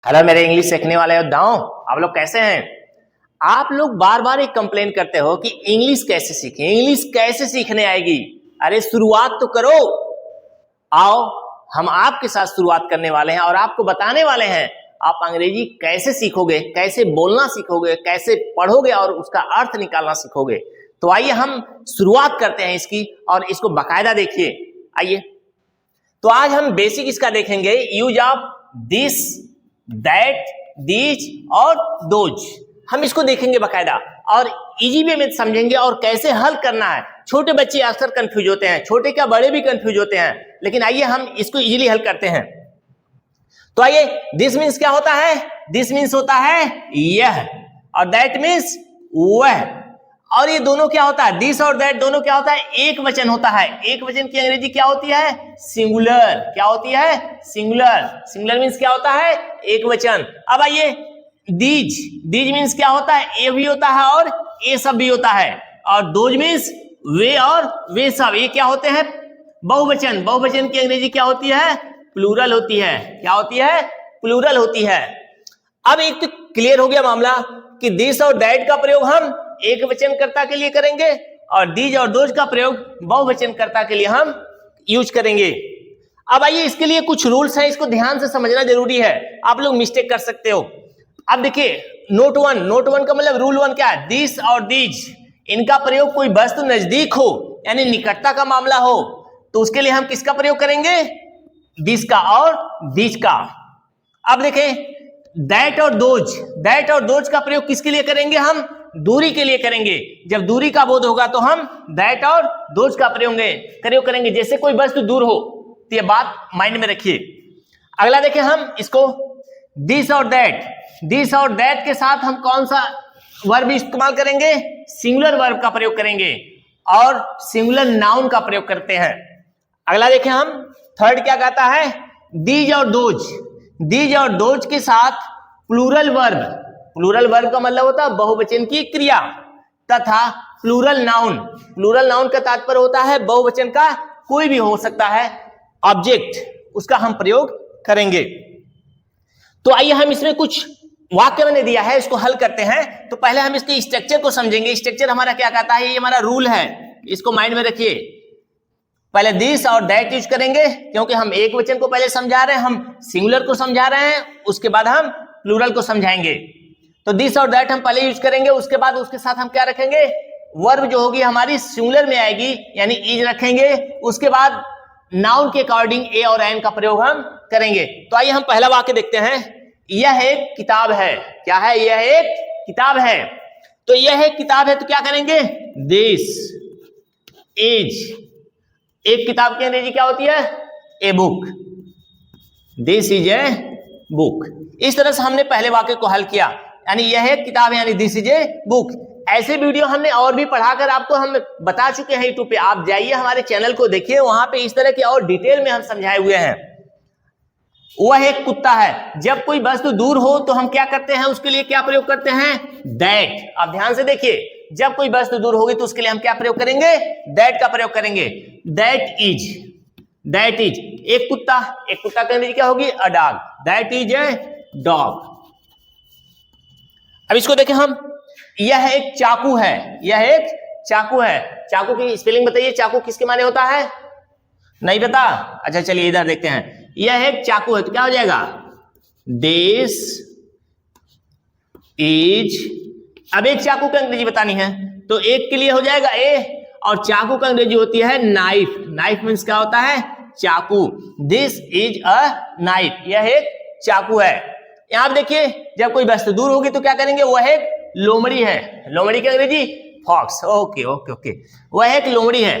Hello मेरे English सीखने वाले योद्धाओं, आप लोग कैसे हैं। आप लोग बार बार एक कंप्लेन करते हो कि इंग्लिश कैसे सीखें, इंग्लिश कैसे सीखने आएगी। अरे शुरुआत तो करो। आओ हम आपके साथ शुरुआत करने वाले हैं और आपको बताने वाले हैं आप अंग्रेजी कैसे सीखोगे, कैसे बोलना सीखोगे, कैसे पढ़ोगे और उसका अर्थ निकालना सीखोगे। तो आइए हम शुरुआत करते हैं इसकी और इसको बाकायदा देखिए। आइए तो आज हम बेसिक इसका देखेंगे, use of this, that, these और दोज। हम इसको देखेंगे बाकायदा और इजी वे में समझेंगे और कैसे हल करना है। छोटे बच्चे अक्सर कंफ्यूज होते हैं, छोटे क्या बड़े भी कंफ्यूज होते हैं, लेकिन आइए हम इसको इजीली हल करते हैं। तो आइए, दिस मीन्स क्या होता है? दिस मीन्स होता है यह, और दैट मीन्स वह। और ये दोनों क्या होता है? दिस और दैट दोनों क्या होता है? एक वचन होता है। एक वचन की अंग्रेजी क्या होती है? सिंगुलर। क्या होती है? सिंगुलर। सिंगुलर मीन्स क्या होता है? एक वचन। अब आइए, दीज, दीज मीन्स क्या होता है? ए भी होता है और ए सब भी होता है। और दोज मीन्स वे और वे सब। ये क्या होते हैं? बहुवचन। बहुवचन की अंग्रेजी क्या होती है? प्लूरल होती है। क्या होती है? प्लूरल होती है। अब एक तो क्लियर हो गया मामला कि दिस और दैट का प्रयोग हम एक वचन कर्ता के लिए करेंगे और दीज और दोज का प्रयोग बहुवचन कर्ता के लिए हम यूज करेंगे। अब आइए, इसके लिए कुछ रूल्स हैं, इसको ध्यान से समझना जरूरी है, आप लोग मिस्टेक कर सकते हो। अब देखिए, नोट वन। नोट वन का मतलब रूल वन क्या है? दिस और दीज, इनका प्रयोग कोई वस्तु नजदीक हो यानी निकटता का मामला हो तो उसके लिए हम किसका प्रयोग करेंगे? दिस का और दीज का। अब देखें, दैट और दोज, दैट और दोज का प्रयोग किसके लिए करेंगे? हम दूरी के लिए करेंगे। जब दूरी का बोध होगा तो हम दैट और दोज का प्रयोग करेंगे। जैसे कोई वस्तु दूर हो, तो ये बात माइंड में रखिए। अगला देखें, हम इसको दिस और दैट, दिस और दैट के साथ हम कौन सा वर्ब इस्तेमाल करेंगे? सिंगुलर वर्ब का प्रयोग करेंगे और सिंगुलर नाउन का प्रयोग करते हैं। अगला देखें, हम थर्ड क्या कहता है? दीज और दोज, दीज और दोज के साथ प्लूरल वर्ब, प्लूरल वर्ब का मतलब होता है बहुवचन की क्रिया, तथा प्लूरल नाउन, प्लूरल नाउन का तात्पर्य होता है बहुवचन का कोई भी हो सकता है ऑब्जेक्ट, उसका हम प्रयोग करेंगे। तो आइए हम इसमें कुछ वाक्य मैंने दिया है, इसको हल करते हैं। तो पहले हम इसके स्ट्रक्चर को समझेंगे। स्ट्रक्चर हमारा क्या कहता है? ये हमारा रूल है, इसको माइंड में रखिए। पहले दिस और दैट यूज करेंगे क्योंकि हम एक वचन को पहले समझा रहे हैं, हम सिंगुलर को समझा रहे हैं, उसके बाद हम प्लूरल को समझाएंगे। तो दिस और दैट हम पहले यूज करेंगे, उसके बाद उसके साथ हम क्या रखेंगे? वर्ब जो होगी हमारी सिंगुलर में आएगी यानी इज रखेंगे। उसके बाद नाउन के अकॉर्डिंग ए और एन का प्रयोग हम करेंगे। तो आइए हम पहला वाक्य देखते हैं। यह एक किताब है। क्या है? यह एक किताब है। तो यह एक किताब है तो क्या करेंगे? दिस इज, एक किताब की अंग्रेजी क्या होती है? A book. This is a book. इस तरह से हमने पहले वाक्य को हल किया, यानी यह एक किताब है यानी दिस इज ए बुक। ऐसे वीडियो हमने और भी पढ़ाकर आपको हम बता चुके हैं यूट्यूब पे, आप जाइए हमारे चैनल को देखिए, वहां पे इस तरह के और डिटेल में हम समझाए हुए हैं। वह एक कुत्ता है। जब कोई वस्तु दूर हो तो हम क्या करते हैं? उसके लिए क्या प्रयोग करते हैं? दैट। आप ध्यान से देखिए, जब कोई वस्तु दूर होगी तो उसके लिए हम क्या प्रयोग करेंगे? दैट का प्रयोग करेंगे। दैट इज, दैट इज एक कुत्ता, एक कुत्ता की अंग्रेजी क्या होगी? A dog. That is a dog. अब इसको देखें हम, यह एक चाकू है। यह एक चाकू है। चाकू की स्पेलिंग बताइए, चाकू किसके माने होता है? नहीं पता? अच्छा चलिए इधर देखते हैं। यह एक चाकू है तो क्या हो जाएगा? दिस इज, अब एक चाकू की अंग्रेजी बतानी है तो एक के लिए हो जाएगा ए, और चाकू का अंग्रेजी होती है नाइफ। नाइफ मीन्स क्या होता है? चाकू। दिस इज अ नाइफ, यह एक चाकू है। यहां देखिए, जब कोई वस्तु दूर होगी तो क्या करेंगे? वह एक लोमड़ी है। लोमड़ी की अंग्रेजी फॉक्स। ओके ओके ओके, वह एक लोमड़ी है।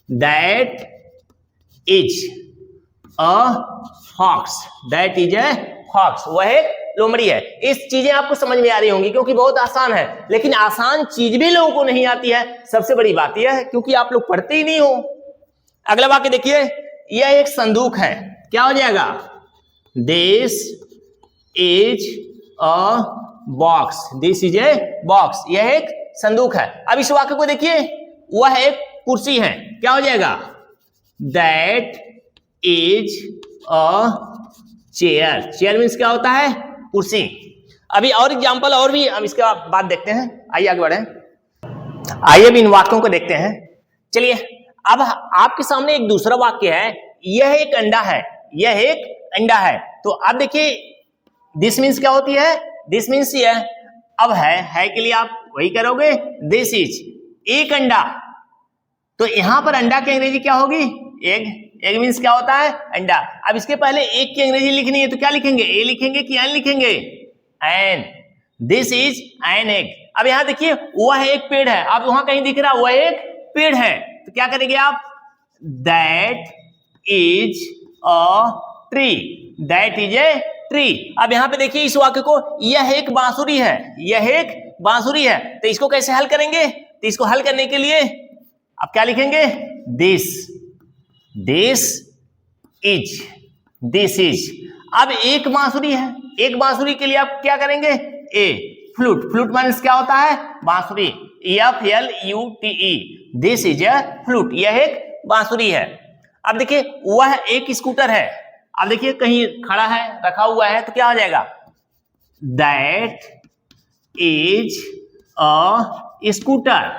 That is a fox, that is a fox, वह एक लोमड़ी है। इस चीजें आपको समझ में आ रही होंगी क्योंकि बहुत आसान है, लेकिन आसान चीज भी लोगों को नहीं आती है। सबसे बड़ी बात यह है क्योंकि आप लोग पढ़ते ही नहीं हो। अगला वाक्य देखिए, यह एक संदूक है। क्या हो जाएगा? This is a box, this is a box, यह एक संदूक है। अब इस वाक्य को देखिए, वह एक कुर्सी है। क्या हो जाएगा? That is a chair, chair means क्या होता है? कुर्सी। अभी और एग्जाम्पल और भी हम इसके बाद देखते हैं, आइए आगे बढ़े, आइए भी इन वाक्यों को देखते हैं। चलिए अब आपके सामने एक दूसरा वाक्य है, यह एक अंडा है, यह एक अंडा है। तो आप देखिए दिस मीन्स क्या होती है? दिस मीन्स यह। अब है के लिए आप वही करोगे, दिस इज एक अंडा। तो यहां पर अंडा की अंग्रेजी क्या होगी? एग। एग मीन्स क्या होता है? अंडा। अब इसके पहले एक की अंग्रेजी लिखनी है तो क्या लिखेंगे? ए लिखेंगे कि एन लिखेंगे? An. This is an egg. अब यहां देखिए वह एक पेड़ है, अब वहां कहीं दिख रहा वह एक पेड़ है, तो क्या करेंगे आप? That is a tree, that is a tree. अब यहां पे देखिए इस वाक्य को, यह एक बांसुरी है, यह एक बांसुरी है, तो इसको कैसे हल करेंगे? तो इसको हल करने के लिए आप क्या लिखेंगे? This, this is, this is. अब एक बांसुरी है, एक बांसुरी के लिए आप क्या करेंगे? ए। फ्लूट, फ्लूट मीन्स क्या होता है? बांसुरी, FLUTE। This is a flute, यह एक बांसुरी है। अब देखिए वह एक स्कूटर है, अब देखिए कहीं खड़ा है, रखा हुआ है, तो क्या हो जाएगा? That is a scooter,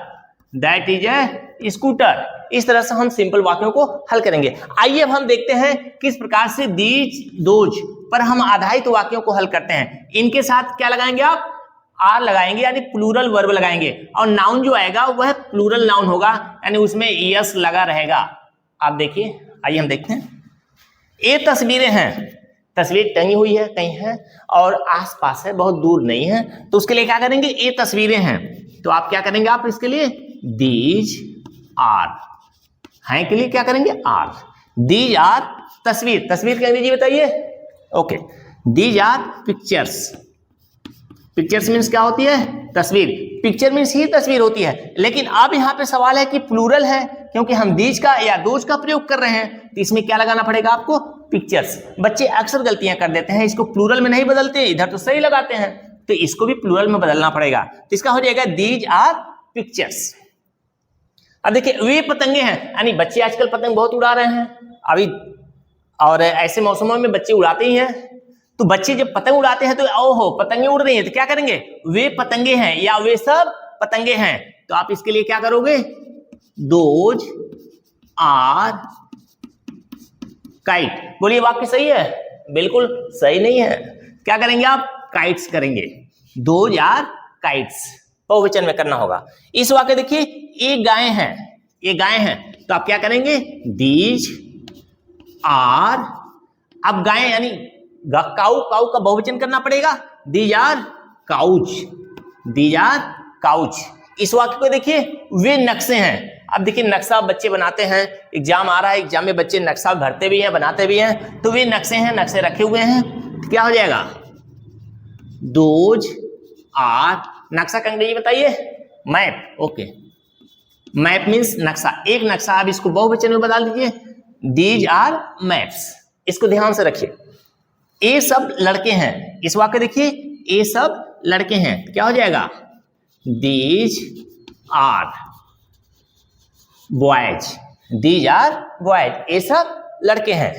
that is A scooter. इस तरह से हम सिंपल वाक्यों को हल करेंगे। आइए अब हम देखते हैं किस प्रकार से दीज दोज पर हम आधारित वाक्यों को हल करते हैं। इनके साथ क्या लगाएंगे आप? आर लगाएंगे, यानी प्लूरल वर्ब लगाएंगे, और नाउन जो आएगा वह प्लूरल नाउन होगा, यानी उसमें यस लगा रहेगा। आप देखिए, आइए हम देखते हैं। ये तस्वीरें हैं, तस्वीर टंगी हुई है कहीं है और आसपास है, बहुत दूर नहीं है, तो उसके लिए क्या करेंगे? ये तस्वीरें हैं, तो आप क्या करेंगे? आप इसके लिए दीज आर, हैं के लिए क्या करेंगे? आर। दीज आर तस्वीर, तस्वीर की अंग्रेजी बताइए? Okay, these are pictures. Pictures means क्या होती है? तस्वीर। पिक्चर मीन्स ही तस्वीर होती है, लेकिन अब यहाँ पे सवाल है कि प्लूरल है, क्योंकि हम दीज का या दोज का प्रयोग कर रहे हैं, तो इसमें क्या लगाना पड़ेगा आपको? पिक्चर्स। बच्चे अक्सर गलतियां कर देते हैं, इसको प्लूरल में नहीं बदलते, इधर तो सही लगाते हैं, तो इसको भी प्लूरल में बदलना पड़ेगा। तो इसका हो जाएगा दीज आर पिक्चर्स। अब देखिए वे पतंगे हैं, यानी बच्चे आजकल पतंग बहुत उड़ा रहे हैं अभी, और ऐसे मौसमों में बच्चे उड़ाते ही हैं। तो बच्चे जब पतंग उड़ाते हैं तो ओहो पतंगे उड़ रही हैं, तो क्या करेंगे? वे पतंगे हैं या वे सब पतंगे हैं। तो आप इसके लिए क्या करोगे? Those are kite. बोलिए वाक्य सही है? बिल्कुल सही नहीं है। क्या करेंगे आप? काइट्स करेंगे। दोज आर काइट्स, बहुवचन में करना होगा। इस वाक्य देखिए, ये गाय हैं, ये गाय हैं, तो आप क्या करेंगे? These are. अब गाय यानी काऊ, काऊ का बहुवचन करना पड़ेगा, these are cows, these are cows. इस वाक्य को देखिए, वे नक्शे हैं। अब देखिए नक्शा बच्चे बनाते हैं, एग्जाम आ रहा है, एग्जाम में बच्चे नक्शा भरते भी हैं, बनाते भी हैं, तो वे नक्शे हैं, नक्शे रखे हुए हैं, तो क्या हो जाएगा? दोज आर, नक्शा का अंग्रेजी बताइए? मैप। ओके, मैप मीन्स नक्शा, एक नक्शा। आप इसको बहुवचन में बदल दीजिए, दीज आर मैप्स। इसको ध्यान से रखिए। ये सब लड़के हैं, इस वाक्य देखिए, ये सब लड़के हैं, तो क्या हो जाएगा? These are boys, these are boys, ये सब लड़के हैं।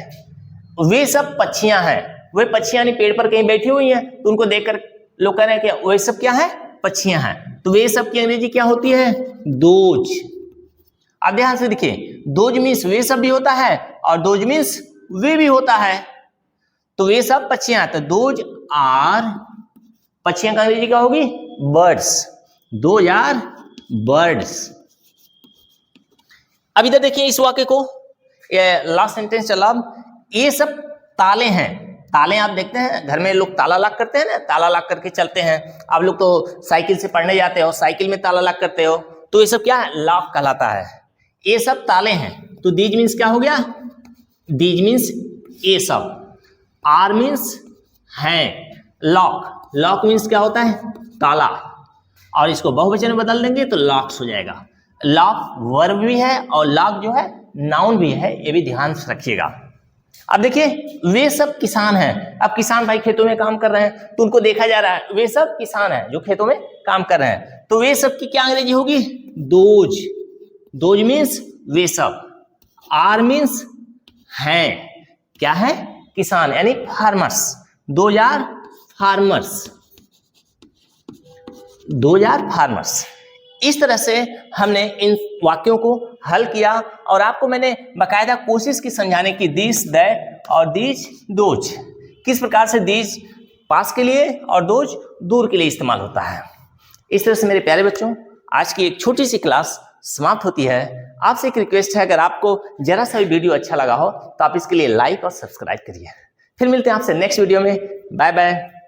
वे सब पक्षियां हैं, वे पक्षियां नहीं पेड़ पर कहीं बैठी हुई हैं, तो उनको देखकर लोग कह रहे हैं कि वे सब क्या है? पक्षियां हैं। तो वे सब की अंग्रेजी क्या होती है? दोज। अब ध्यान से देखिए, दोज मीन्स वे सब भी होता है और दोज मीन्स वे भी होता है। तो वे सब पक्षियां, तो दोज आर, पक्षियां का अंग्रेजी क्या होगी? Birds, those are birds. अब इधर देखिए इस वाक्य को, लास्ट सेंटेंस चला, ये सब ताले हैं। ताले आप देखते हैं घर में लोग ताला लॉक करते हैं ना, ताला लॉक करके चलते हैं। आप लोग तो साइकिल से पढ़ने जाते हो, साइकिल में ताला लॉक करते हो, तो ये सब क्या है? लॉक कहलाता है। ये सब ताले हैं, तो दीज मीन्स क्या हो गया? दीज मीन्स ये सब। आर मीन्स हैं, लॉक, लॉक मीन्स क्या होता है? ताला, और इसको बहुवचन में बदल देंगे तो लॉक्स हो जाएगा। लॉक वर्ब भी है और लॉक जो है नाउन भी है, ये भी ध्यान से रखिएगा। अब देखिए वे सब किसान हैं। अब किसान भाई खेतों में काम कर रहे हैं, तो उनको देखा जा रहा है, वे सब किसान हैं जो खेतों में काम कर रहे हैं, तो वे सब की क्या अंग्रेजी होगी? दोज। दोज मीन्स वे सब। आर मीन्स हैं, क्या है? किसान यानी फार्मर्स, 2000 फार्मर्स। इस तरह से हमने इन वाक्यों को हल किया और आपको मैंने बाकायदा कोशिश की समझाने की दिस, दैट और दीज, दोज, किस प्रकार से दीज पास के लिए और दोज दूर के लिए इस्तेमाल होता है। इस तरह से मेरे प्यारे बच्चों, आज की एक छोटी सी क्लास समाप्त होती है। आपसे एक रिक्वेस्ट है, अगर आपको जरा सा भी वीडियो अच्छा लगा हो तो आप इसके लिए लाइक और सब्सक्राइब करिए। फिर मिलते हैं आपसे नेक्स्ट वीडियो में। Bye bye.